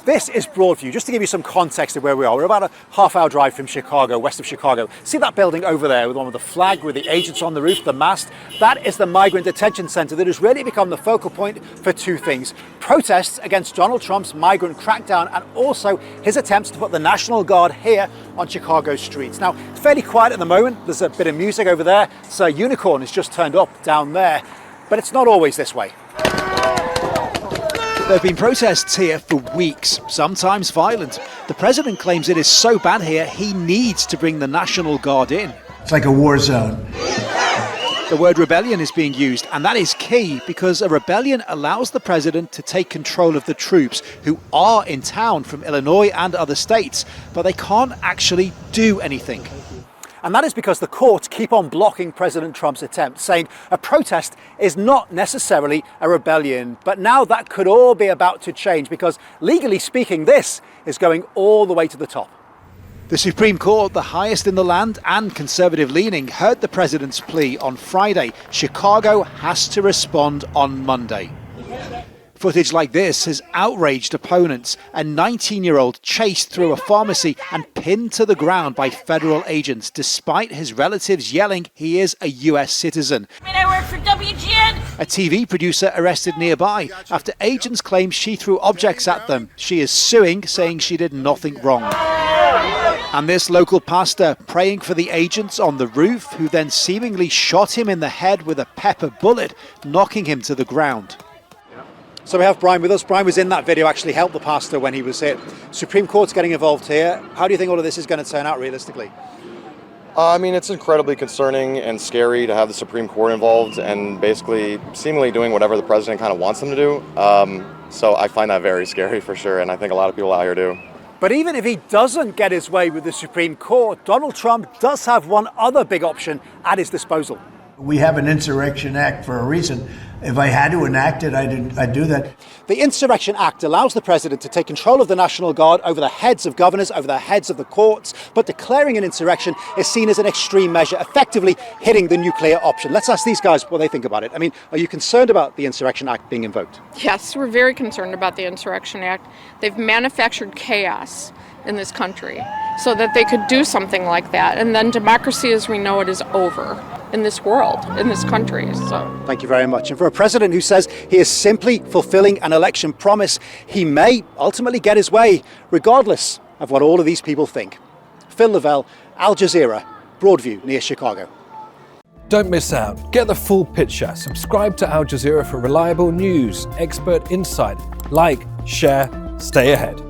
This is Broadview. Just to give you some context of where we are, we're about a half-hour drive from Chicago, west of Chicago. See that building over there, with the one with the flag, with the agents on the roof, the mast? That is the Migrant Detention Center that has really become the focal point for two things: protests against Donald Trump's migrant crackdown and also his attempts to put the National Guard here on Chicago streets. Now, it's fairly quiet at the moment. There's a bit of music over there. So a unicorn has just turned up down there, but it's not always this way. There have been protests here for weeks, sometimes violent. The president claims it is so bad here, he needs to bring the National Guard in. It's like a war zone. The word rebellion is being used, and that is key because a rebellion allows the president to take control of the troops who are in town from Illinois and other states, but they can't actually do anything. And that is because the courts keep on blocking President Trump's attempts, saying a protest is not necessarily a rebellion. But now that could all be about to change because, legally speaking, this is going all the way to the top. The Supreme Court, the highest in the land and conservative-leaning, heard the president's plea on Friday. Chicago has to respond on Monday. Footage like this has outraged opponents. A 19-year-old chased through a pharmacy and pinned to the ground by federal agents, despite his relatives yelling he is a US citizen. I work for WGN. A TV producer arrested nearby after agents claim she threw objects at them. She is suing, saying she did nothing wrong. And this local pastor praying for the agents on the roof, who then seemingly shot him in the head with a pepper bullet, knocking him to the ground. So we have Brian with us. Brian was in that video, actually helped the pastor when he was hit. Supreme Court's getting involved here. How do you think all of this is going to turn out realistically? I mean, it's incredibly concerning and scary to have the Supreme Court involved and basically seemingly doing whatever the president kind of wants them to do. So I find that very scary for sure, and I think a lot of people out here do. But even if he doesn't get his way with the Supreme Court, Donald Trump does have one other big option at his disposal. We have an Insurrection Act for a reason. If I had to enact it, I'd do that. The Insurrection Act allows the president to take control of the National Guard over the heads of governors, over the heads of the courts, but declaring an insurrection is seen as an extreme measure, effectively hitting the nuclear option. Let's ask these guys what they think about it. I mean, are you concerned about the Insurrection Act being invoked? Yes, we're very concerned about the Insurrection Act. They've manufactured chaos in this country so that they could do something like that, and then democracy as we know it is over in this world, in this country. So thank you very much. And for a president who says he is simply fulfilling an election promise, he may ultimately get his way, regardless of what all of these people think. Phil Lavelle, Al Jazeera, Broadview near Chicago. Don't miss out. Get the full picture. Subscribe to Al Jazeera for reliable news, expert insight. Like, share, stay ahead.